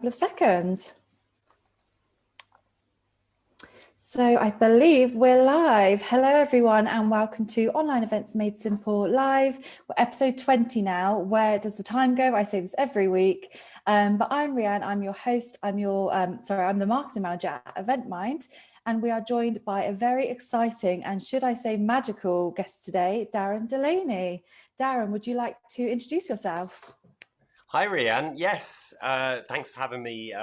couple of seconds. So I believe we're live. Hello everyone and welcome to Online Events Made Simple Live. We're episode 20 now. Where does the time go? I say this every week. But I'm Rianne, I'm your host. I'm the marketing manager at EventMind. And we are joined by a very exciting and should I say magical guest today, Darren Delaney. Darren, would you like to introduce yourself? Hi, Rianne. Yes, thanks for having me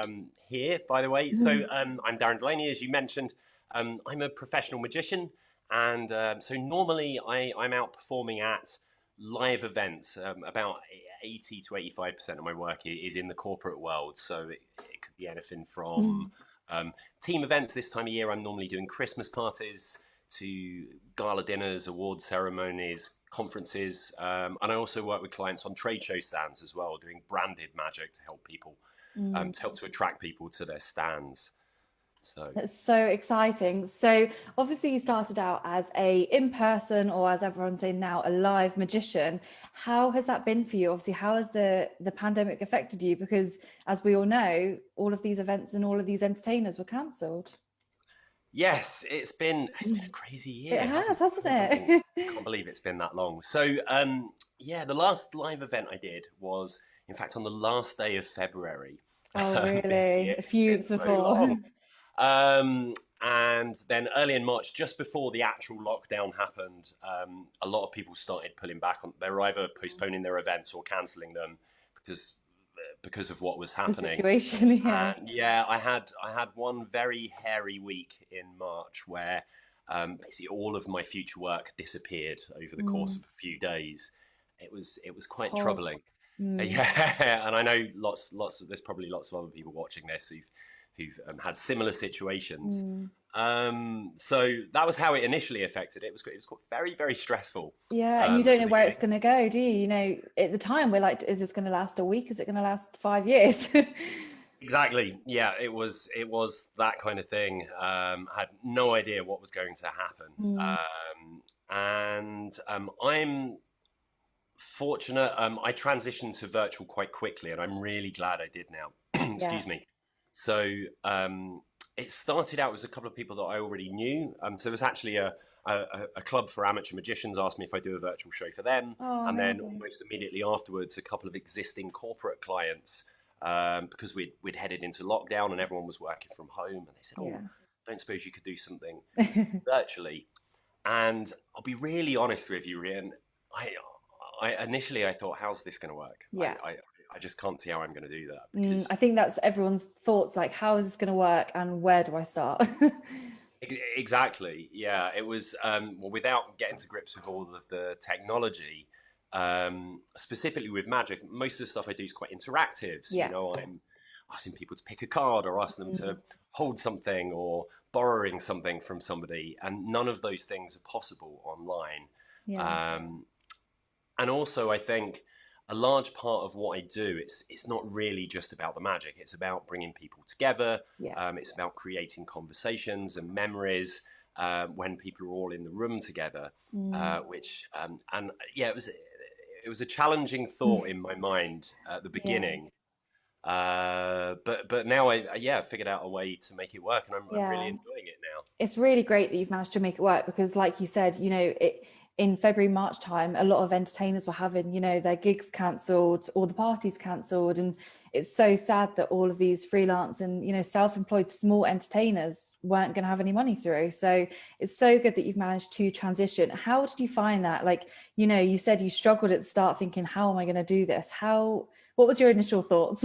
here, by the way. So I'm Darren Delaney, as you mentioned. I'm a professional magician, and so normally I'm out performing at live events. About 80 to 85% of my work is in the corporate world, so it could be anything from team events. This time of year, I'm normally doing Christmas parties to gala dinners, award ceremonies, conferences, and I also work with clients on trade show stands as well, doing branded magic to help people, to attract people to their stands. So that's so exciting. So obviously you started out as a in-person, or as everyone's saying now, a live magician. How has that been for you? Obviously, how has the pandemic affected you? Because as we all know, all of these events and all of these entertainers were cancelled. yes, it's been a crazy year. It has, hasn't it? I can't believe it's been that long. So yeah, the last live event I did was, in fact, on the last day of February. Oh, This really? year. A few weeks So before. long. And then early in March, just before the actual lockdown happened, a lot of people started pulling back on. They were either postponing their events or cancelling them because of what was happening. The situation, yeah. And yeah, I had one very hairy week in March where basically all of my future work disappeared over the course of a few days. It was quite troubling. Yeah, and I know there's probably lots of other people watching this who've had similar situations. So that was how it initially affected it. It was very, very stressful. Yeah, and you don't know where it's going to go, do you? You know, at the time we're like, is this going to last a week? Is it going to last 5 years? Exactly. Yeah, it was that kind of thing. Had no idea what was going to happen. And I'm fortunate. I transitioned to virtual quite quickly, and I'm really glad I did now. Excuse me. So it started out as a couple of people that I already knew. So there was actually a club for amateur magicians asked me if I do a virtual show for them. Oh, and amazing. then almost immediately afterwards, a couple of existing corporate clients, because we'd headed into lockdown and everyone was working from home. And they said, don't suppose you could do something virtually? And I'll be really honest with you, Rian. I initially thought, how's this going to work? Yeah. I just can't see how I'm going to do that. Because I think that's everyone's thoughts, like, how is this going to work and where do I start? Exactly. Yeah, it was, well, without getting to grips with all of the technology, specifically with magic, most of the stuff I do is quite interactive. So, you know, I'm asking people to pick a card or asking them to hold something or borrowing something from somebody. And none of those things are possible online. Yeah. And also, I think a large part of what I do, it's not really just about the magic. It's about bringing people together. It's about creating conversations and memories when people are all in the room together. It was a challenging thought in my mind at the beginning. But now I figured out a way to make it work, and I'm really enjoying it now. It's really great that you've managed to make it work because, like you said, you know, in February, March time, a lot of entertainers were having, you know, their gigs cancelled or the parties cancelled. And it's so sad that all of these freelance and, you know, self-employed small entertainers weren't going to have any money through. So it's so good that you've managed to transition. How did you find that? Like, you know, you said you struggled at the start thinking, how am I going to do this? What was your initial thoughts?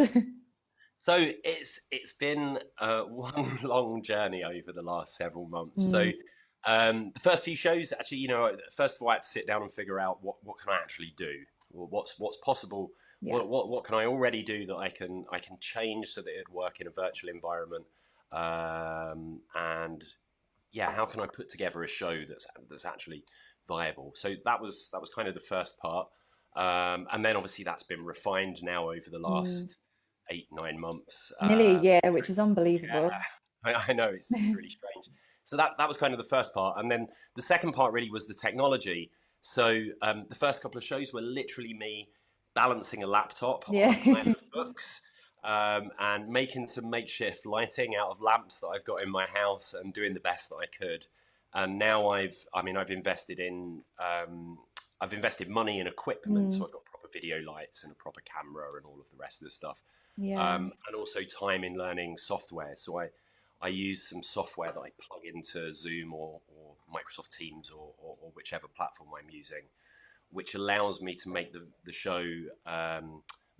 So it's been one long journey over the last several months. So the first few shows, actually, you know, first of all, I had to sit down and figure out what can I actually do, or what's possible. What can I already do that I can change so that it'd work in a virtual environment, and yeah, how can I put together a show that's actually viable? So that was kind of the first part, and then obviously that's been refined now over the last 8-9 months. Nearly a year, which is unbelievable. Yeah, I know it's really strange. So that was kind of the first part, and then the second part really was the technology. So the first couple of shows were literally me balancing a laptop on a pile of books, and making some makeshift lighting out of lamps that I've got in my house and doing the best that I could. And now I've invested in, I've invested money in equipment. So Mm, I've got proper video lights and a proper camera and all of the rest of the stuff. yeah. And also time in learning software. So I use some software that I plug into Zoom or Microsoft Teams or whichever platform I'm using, which allows me to make the show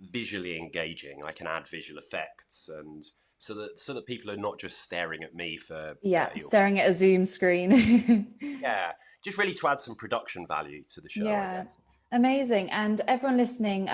visually engaging. I can add visual effects, and so that people are not just staring at me for Yeah, 30 or staring at a Zoom screen. yeah, just really to add some production value to the show, I Yeah, guess. amazing. And everyone listening,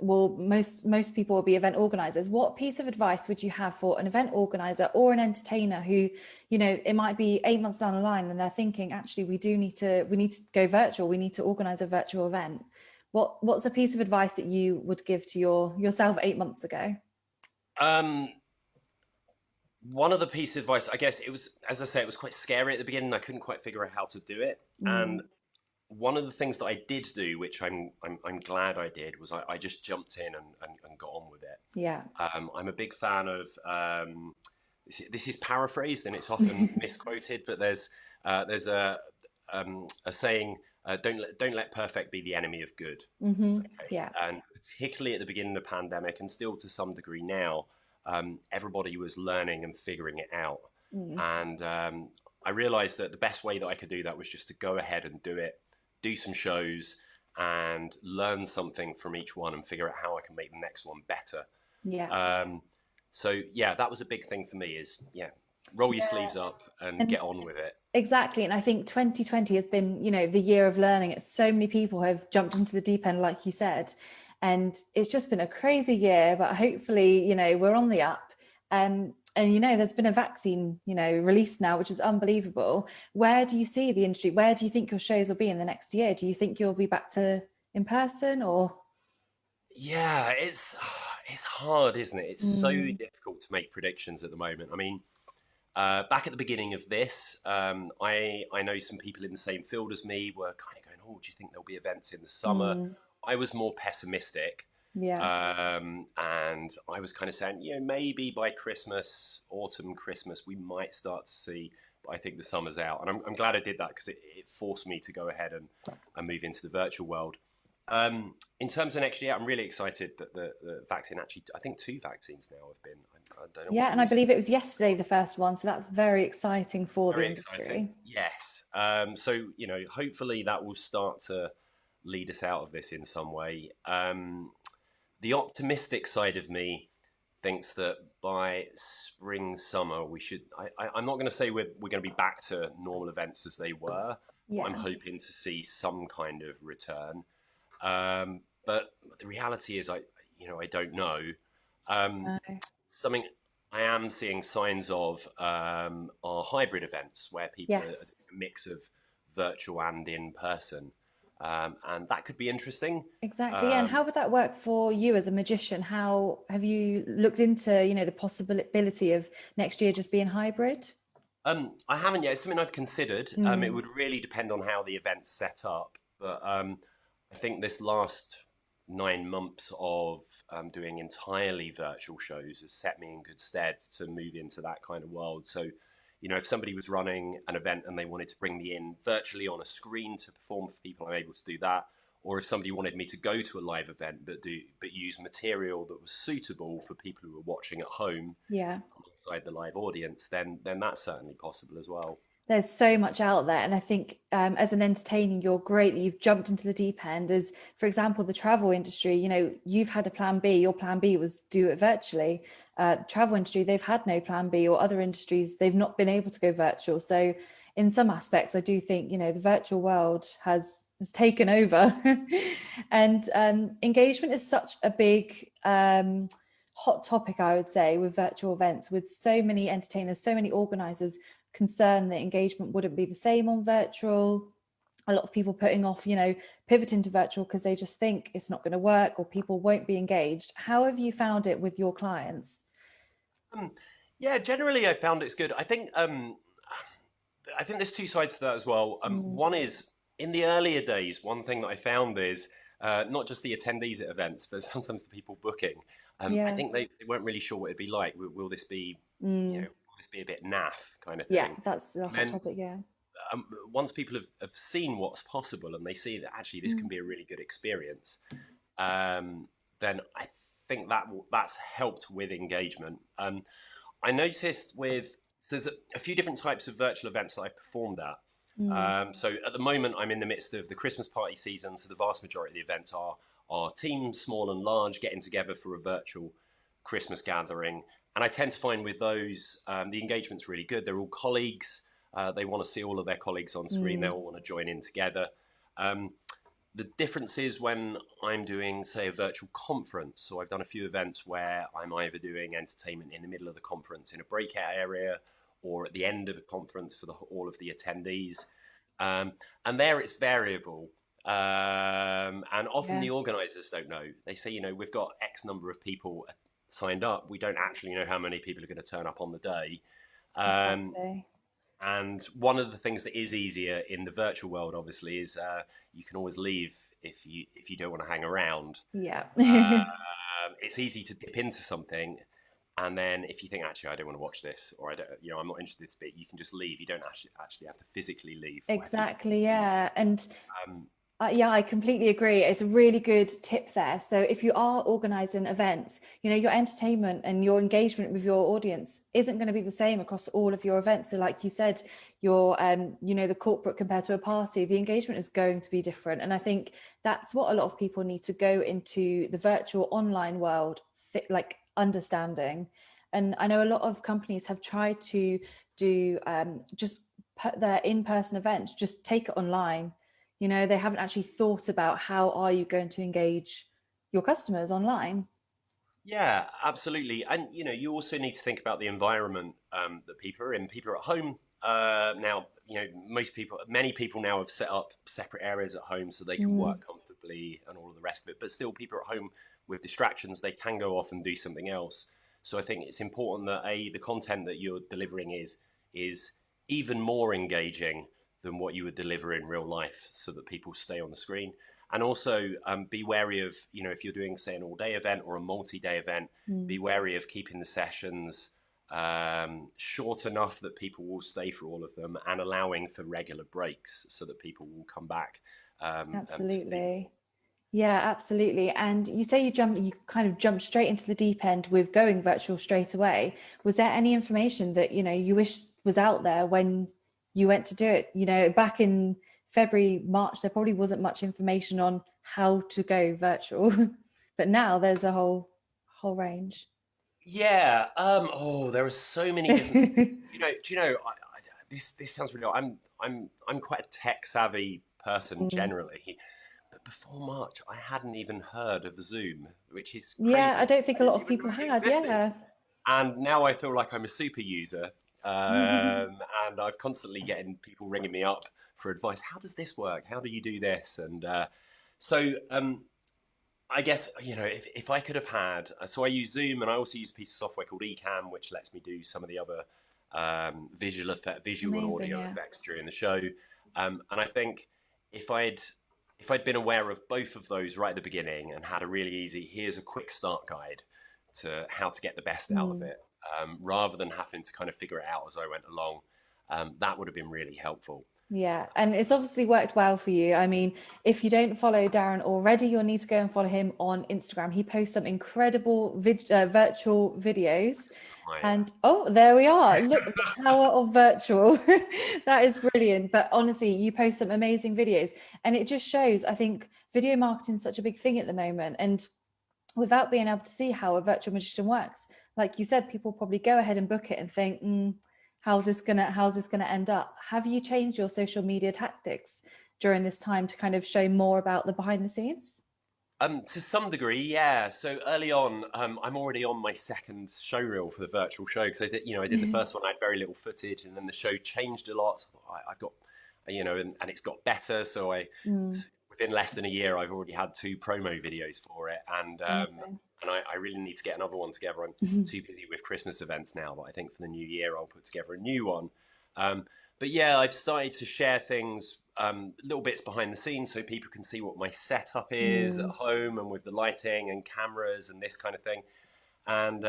will most people will be event organizers. What piece of advice would you have for an event organizer or an entertainer who, it might be 8 months down the line and they're thinking, actually, we need to go virtual. We need to organize a virtual event. What's a piece of advice that you would give to yourself 8 months ago? Um, One of the pieces of advice, I guess it was, as I say, it was quite scary at the beginning. I couldn't quite figure out how to do it. Mm, And one of the things that I did do, which I'm glad I did, was I just jumped in and got on with it. yeah. I'm a big fan of this is paraphrased and it's often misquoted, but there's a saying, don't let perfect be the enemy of good. Okay, Yeah. and particularly at the beginning of the pandemic, and still to some degree now, everybody was learning and figuring it out, Mm, and I realized that the best way that I could do that was just to go ahead and do some shows and learn something from each one and figure out how I can make the next one better. yeah. Um, so yeah, that was a big thing for me is yeah, roll your Yeah. sleeves up and And get on with it. exactly. And I think 2020 has been, the year of learning. It's so many people have jumped into the deep end, like you said. And it's just been a crazy year, but hopefully, we're on the up. And, there's been a vaccine, released now, which is unbelievable. Where do you see the industry? Where do you think your shows will be in the next year? Do you think you'll be back to in person or? Yeah, it's hard, isn't it? It's so Mm, difficult to make predictions at the moment. I mean, back at the beginning of this, I know some people in the same field as me were kind of going, "Oh, do you think there'll be events in the summer?" mm, I was more pessimistic, yeah. and I was kind of saying, maybe by Christmas, autumn, Christmas, we might start to see. But I think the summer's out, and I'm glad I did that because it forced me to go ahead and move into the virtual world. In terms of next year, I'm really excited that the vaccine actually, I think two vaccines now have been, I don't know what Yeah, the and I recent. believe it was yesterday the first one, so that's very exciting for the Very exciting. industry. Yes. So, hopefully that will start to lead us out of this in some way. The optimistic side of me thinks that by spring, summer, we should. I'm not going to say we're going to be back to normal events as they were, but I'm Yeah. hoping to see some kind of return. But the reality is, I don't know. Um, No. Something I am seeing signs of are hybrid events where people are doing Yes, a mix of virtual and in person, and that could be interesting. exactly. Yeah, and Um, how would that work for you as a magician? How have you looked into, the possibility of next year just being hybrid? I haven't yet. It's something I've considered. It Mm, would really depend on how the event's set up, but I think this last 9 months of doing entirely virtual shows has set me in good stead to move into that kind of world. So, if somebody was running an event and they wanted to bring me in virtually on a screen to perform for people, I'm able to do that. Or if somebody wanted me to go to a live event but use material that was suitable for people who were watching at home yeah. alongside the live audience, then that's certainly possible as well. There's so much out there, and I think, as an entertainer, you're great that you've jumped into the deep end. As for example, the travel industry, you've had a plan B. Your plan B was do it virtually. The travel industry, they've had no plan B, or other industries, they've not been able to go virtual. So in some aspects, I do think, the virtual world has taken over. And engagement is such a big, hot topic, I would say, with virtual events, with so many entertainers, so many organizers concerned that engagement wouldn't be the same on virtual. A lot of people putting off, pivoting to virtual because they just think it's not going to work or people won't be engaged. How have you found it with your clients? Um, yeah, generally I found it's good. I think there's two sides to that as well. Mm, One is in the earlier days, one thing that I found is not just the attendees at events, but sometimes the people booking. I Yeah. think they weren't really sure what it'd be like. Will this be, Mm. will this be a bit naff kind of Yeah, thing? that's the And hot then topic. Yeah. once people have seen what's possible and they see that actually this can Mm. be a really good experience, then I think that's helped with engagement. I noticed there's a few different types of virtual events that I performed at. Mm. So at the moment, I'm in the midst of the Christmas party season. So the vast majority of the events are teams, small and large, getting together for a virtual Christmas gathering. And I tend to find with those, the engagement's really good. They're all colleagues. They want to see all of their colleagues on screen. They Mm. all want to join in together. Um, the difference is when I'm doing, say, a virtual conference. So I've done a few events where I'm either doing entertainment in the middle of the conference in a breakout area or at the end of a conference for all of the attendees. And there it's variable. And often Yeah. the organizers don't know. They say, we've got X number of people signed up. We don't actually know how many people are going to turn up on the day. Um, Exactly. and one of the things that is easier in the virtual world, obviously, is you can always leave if you don't want to hang around. Yeah. It's easy to dip into something, and then if you think actually I don't want to watch this, or I don't, I'm not interested in this bit, you can just leave. You don't actually have to physically leave where people can Exactly. see you. Yeah. And Um, yeah, I completely agree. It's a really good tip there. So if you are organizing events, your entertainment and your engagement with your audience isn't going to be the same across all of your events. So like you said, your the corporate compared to a party, the engagement is going to be different. And I think that's what a lot of people need to go into the virtual online world, like understanding. And I know a lot of companies have tried to do just put their in-person events, just take it online. They haven't actually thought about how are you going to engage your customers online. Yeah, absolutely. And you also need to think about the environment that people are in. People are at home now. Many people now have set up separate areas at home so they can Mm. work comfortably and all of the rest of it. But still, people are at home with distractions. They can go off and do something else. So I think it's important that the content that you're delivering is even more engaging than what you would deliver in real life, so that people stay on the screen. And also be wary of, if you're doing, say, an all-day event or a multi-day event, Mm. be wary of keeping the sessions short enough that people will stay for all of them, and allowing for regular breaks so that people will come back to see. Absolutely. Yeah, absolutely. And you say you kind of jumped straight into the deep end with going virtual straight away. Was there any information that, you wish was out there when you went to do it? Back in February, March, there probably wasn't much information on how to go virtual, but now there's a whole range. Yeah. There are so many different things. Do you know? This sounds really. I'm quite a tech savvy person Mm. generally, but before March, I hadn't even heard of Zoom, which is Yeah, I crazy. don't think I a lot didn't of even know people it had. existed, Yeah. and now I feel like I'm a super user, and I've constantly getting people ringing me up for advice. How does this work? How do you do this? And so I guess if I could have had, so I use Zoom, and I also use a piece of software called Ecamm, which lets me do some of the other visual and Amazing. audio Yeah. effects during the show. And I think if I'd been aware of both of those right at the beginning and had a really easy, here's a quick start guide to how to get the best out of Mm. it, rather than having to kind of figure it out as I went along, that would have been really helpful. Yeah, and it's obviously worked well for you. I mean, if you don't follow Darren already, you'll need to go and follow him on Instagram. He posts some incredible virtual videos. I, And oh, there we are. Look, the power of virtual. That is brilliant. But honestly, you post some amazing videos, and it just shows, I think, video marketing is such a big thing at the moment. And without being able to see how a virtual magician works, like you said, people probably go ahead and book it and think, how's this gonna end up? Have you changed your social media tactics during this time to kind of show more about the behind the scenes? To some degree, yeah. So early on, I'm already on my second show reel for the virtual show, because I did the first one. I had very little footage, and then the show changed a lot. I've got, and it's got better. So Mm, within less than a year, I've already had 2 promo videos for it, and it's amazing. I really need to get another one together. I'm too busy with Christmas events now, but I think for the new year, I'll put together a new one. Um, but yeah, I've started to share things, little bits behind the scenes, so people can see what my setup is at Mm, home, and with the lighting and cameras and this kind of thing. And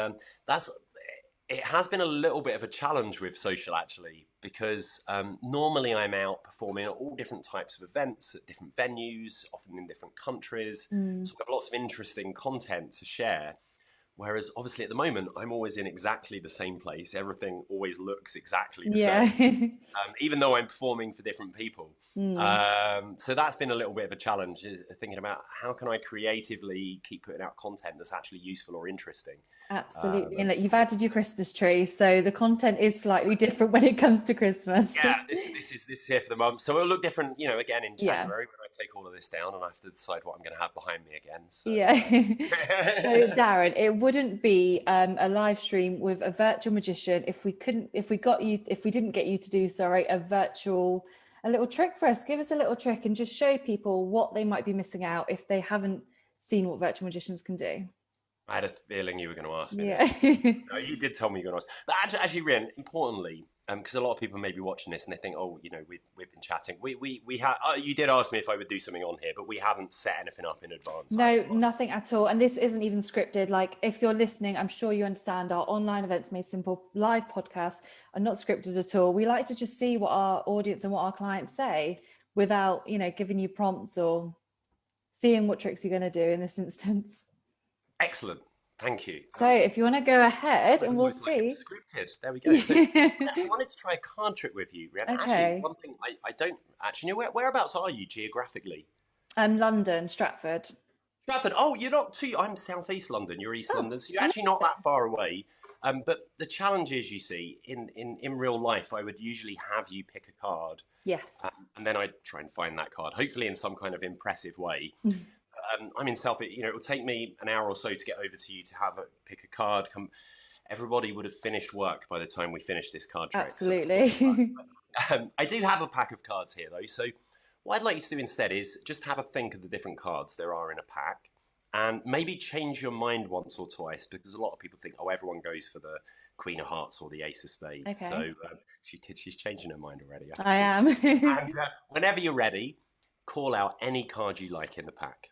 it has been a little bit of a challenge with social actually, because normally I'm out performing at all different types of events at different venues, often in different countries. So I have lots of interesting content to share. Whereas obviously at the moment, I'm always in exactly the same place. Everything always looks exactly the Yeah. same, even though I'm performing for different people. Mm. So that's been a little bit of a challenge, is thinking about how can I creatively keep putting out content that's actually useful or interesting. Absolutely. And look, you've added your Christmas tree, so the content is slightly different when it comes to Christmas. Yeah, this is here for the month. So it'll look different, again in Yeah. January when I take all of this down and I have to decide what I'm going to have behind me again. So, Yeah. So Darren, it wouldn't be a live stream with a virtual magician if we didn't get you to do, sorry, a little trick for us. Give us a little trick and just show people what they might be missing out if they haven't seen what virtual magicians can do. I had a feeling you were going to ask me Yeah. this. No, you did tell me you were going to ask. But actually, Rian, importantly, because a lot of people may be watching this and they think, oh, we've been chatting. We have. You did ask me if I would do something on here, but we haven't set anything up in advance. No, nothing at all. And this isn't even scripted. Like, if you're listening, I'm sure you understand our online events made simple live podcasts are not scripted at all. We like to just see what our audience and what our clients say without, giving you prompts or seeing what tricks you're going to do in this instance. Excellent. Thank you. So if you want to go ahead and we'll Like see. scripted. There we go. So I wanted to try a card trick with you, Rian. Okay. Actually, one thing I don't actually know, whereabouts are you geographically? London, Stratford. Stratford. Oh, you're not too. I'm southeast London. You're East London, so you're actually not that far away. But the challenge is, you see, in real life, I would usually have you pick a card. Yes. And then I'd try and find that card, hopefully in some kind of impressive way. I'm in South. It will take me an hour or so to get over to you to pick a card. Everybody would have finished work by the time we finish this card trick. Absolutely. So I do have a pack of cards here, though. So what I'd like you to do instead is just have a think of the different cards there are in a pack, and maybe change your mind once or twice, because a lot of people think, oh, everyone goes for the Queen of Hearts or the Ace of Spades. Okay. So she's changing her mind already. I am. And whenever you're ready, call out any card you like in the pack.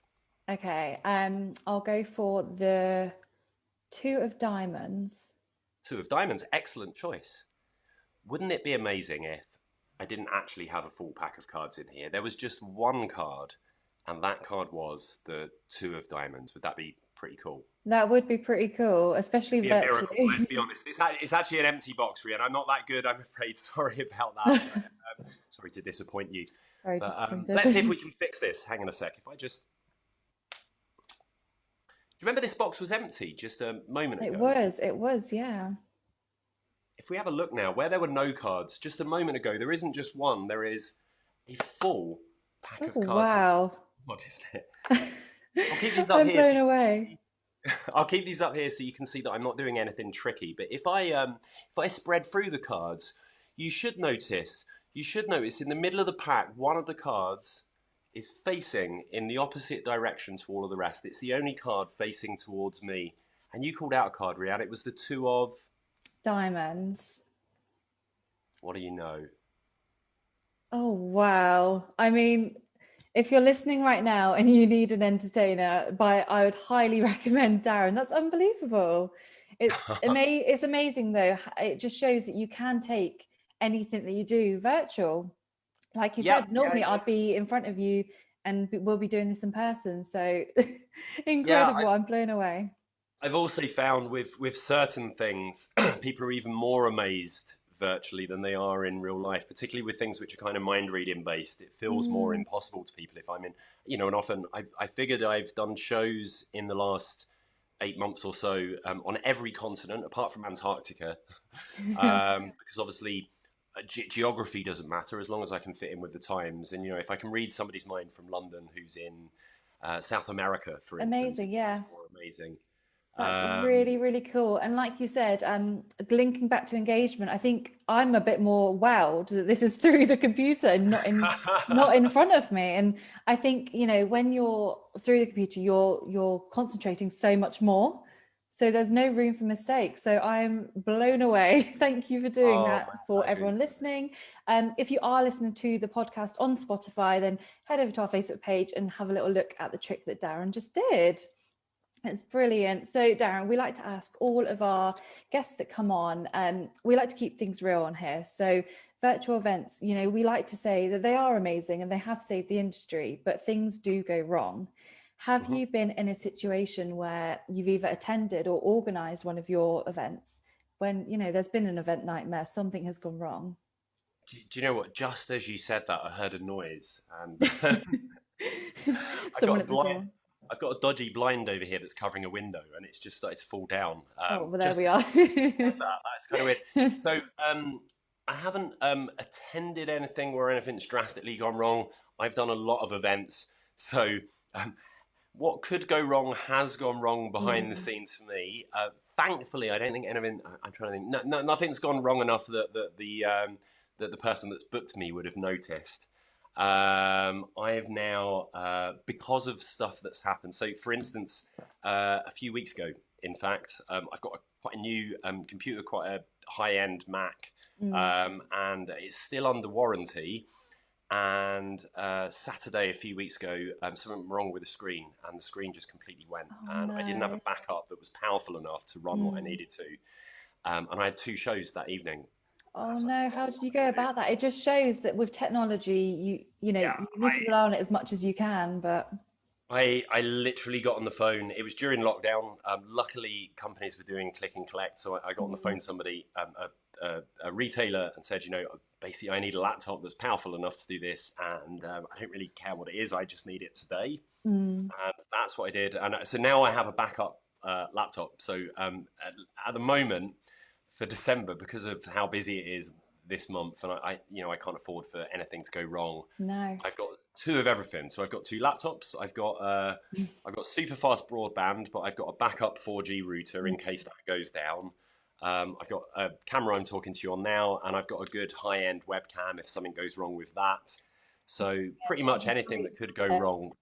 Okay. I'll go for the 2 of diamonds. 2 of diamonds. Excellent choice. Wouldn't it be amazing if I didn't actually have a full pack of cards in here? There was just one card, and that card was the 2 of diamonds. Would that be pretty cool? That would be pretty cool, especially virtually. Let's be honest. It's actually an empty box, Rian. I'm not that good, I'm afraid. Sorry about that. Sorry to disappoint you. Very disappointed. Let's see if we can fix this. Hang on a sec. If I just... Do you remember this box was empty just a moment ago? It was, yeah. If we have a look now, where there were no cards just a moment ago, there isn't just one, there is a full pack of cards. Wow. What is it? I'll keep these up here. I'm blown away. I'll keep these up here so you can see that I'm not doing anything tricky. But if I spread through the cards, you should notice in the middle of the pack, one of the cards is facing in the opposite direction to all of the rest. It's the only card facing towards me. And you called out a card, Rian. It was the 2 of... diamonds. What do you know? Oh, wow. I mean, if you're listening right now and you need an entertainer, I would highly recommend Darren. That's unbelievable. It's amazing, though. It just shows that you can take anything that you do virtual. Like you said, normally I'd be in front of you and we'll be doing this in person. So incredible. I'm blown away. I've also found with certain things, people are even more amazed virtually than they are in real life, particularly with things which are kind of mind reading based. It feels more impossible to people if I'm in, and often I figured I've done shows in the last 8 months or so on every continent apart from Antarctica, because obviously geography doesn't matter as long as I can fit in with the times. And, if I can read somebody's mind from London who's in South America, for instance. Amazing, yeah. More amazing. That's really, really cool. And like you said, linking back to engagement, I think I'm a bit more wowed that this is through the computer and not in front of me. And I think, when you're through the computer, you're concentrating so much more. So there's no room for mistakes. So I'm blown away. Thank you for doing that for everyone listening. If you are listening to the podcast on Spotify, then head over to our Facebook page and have a little look at the trick that Darren just did. It's brilliant. So, Darren, we like to ask all of our guests that come on, we like to keep things real on here. So, virtual events, we like to say that they are amazing and they have saved the industry, but things do go wrong. Have Mhm. you been in a situation where you've either attended or organized one of your events when, there's been an event nightmare, something has gone wrong? Do you know what? Just as you said that, I heard a noise, and I got Someone a at the blind. door. I've got a dodgy blind over here that's covering a window, and it's just started to fall down. Oh, well, there Just we are. said that. That's kind of weird. So I haven't attended anything where anything's drastically gone wrong. I've done a lot of events, so um, what could go wrong has gone wrong behind the Mm, scenes for me. Thankfully, I don't think anything. I'm trying to think. Nothing's gone wrong enough that the person that's booked me would have noticed. I have now, because of stuff that's happened. So, for instance, a few weeks ago, in fact, I've got quite a new computer, quite a high-end Mac, mm. and it's still under warranty. And Saturday, a few weeks ago, something wrong with the screen, and the screen just completely went. Oh, And I didn't have a no. backup that was powerful enough to run what I Mm. needed to. And I had two shows that evening. I Oh was like, no, "What how am did you I go going to do?" about that? It just shows that with technology, Yeah, you need to rely on it as much as you can, but I literally got on the phone. It was during lockdown. Luckily, companies were doing click and collect, so I got on the phone mm, to somebody, a retailer, and said, basically, I need a laptop that's powerful enough to do this, and I don't really care what it is. I just need it today, mm, and that's what I did. And so now I have a backup laptop. So at the moment for December, because of how busy it is this month, and I can't afford for anything to go wrong. no. I've got two of everything. So I've got two laptops. I've got super fast broadband, but I've got a backup 4G router in Mm. case that goes down. I've got a camera I'm talking to you on now, and I've got a good high end webcam if something goes wrong with that. So pretty That's much a anything great that could go tip. wrong,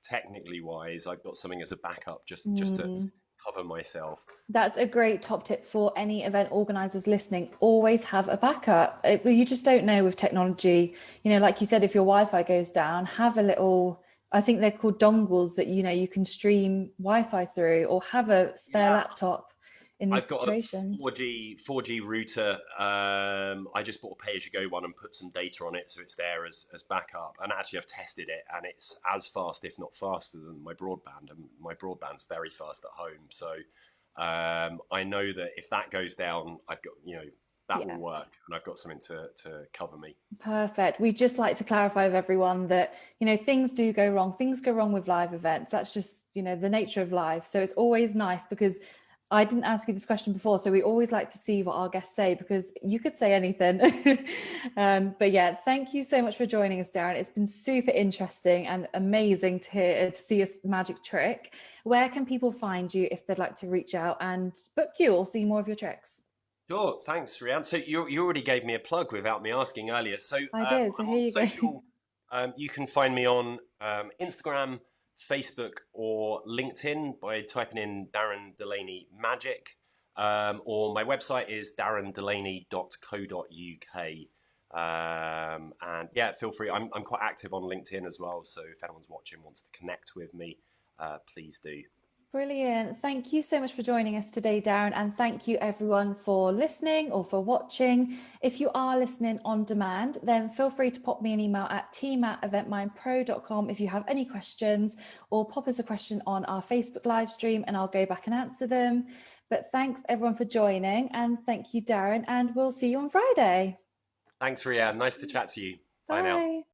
technically wise, I've got something as a backup just to Mm. cover myself. That's a great top tip for any event organizers listening. Always have a backup. But you just don't know with technology. Like you said, if your Wi-Fi goes down, have a little, I think they're called dongles that, you can stream Wi-Fi through or have a spare Yeah, laptop in these I've got a situations. 4G router. I just bought a pay-as-you-go one and put some data on it, so it's there as backup. And actually, I've tested it, and it's as fast, if not faster, than my broadband. And my broadband's very fast at home, so I know that if that goes down, I've got that will Yeah. work, and I've got something to cover me. Perfect. We just like to clarify with everyone that, things do go wrong. Things go wrong with live events. That's just, the nature of life. So it's always nice because I didn't ask you this question before. So we always like to see what our guests say because you could say anything. But yeah, thank you so much for joining us, Darren. It's been super interesting and amazing to see a magic trick. Where can people find you if they'd like to reach out and book you or see more of your tricks? Sure, thanks, Rian. So you already gave me a plug without me asking earlier. So I did. So I'm here on you go. social. You can find me on Instagram, Facebook, or LinkedIn by typing in Darren Delaney Magic. Or my website is darrendelaney.co.uk. And yeah, feel free. I'm quite active on LinkedIn as well. So if anyone's watching wants to connect with me, please do. Brilliant. Thank you so much for joining us today, Darren. And thank you everyone for listening or for watching. If you are listening on demand, then feel free to pop me an email at team@eventmindpro.com if you have any questions, or pop us a question on our Facebook live stream and I'll go back and answer them. But thanks everyone for joining, and thank you, Darren, and we'll see you on Friday. Thanks, Rian. Nice to chat to you. Bye now. Bye.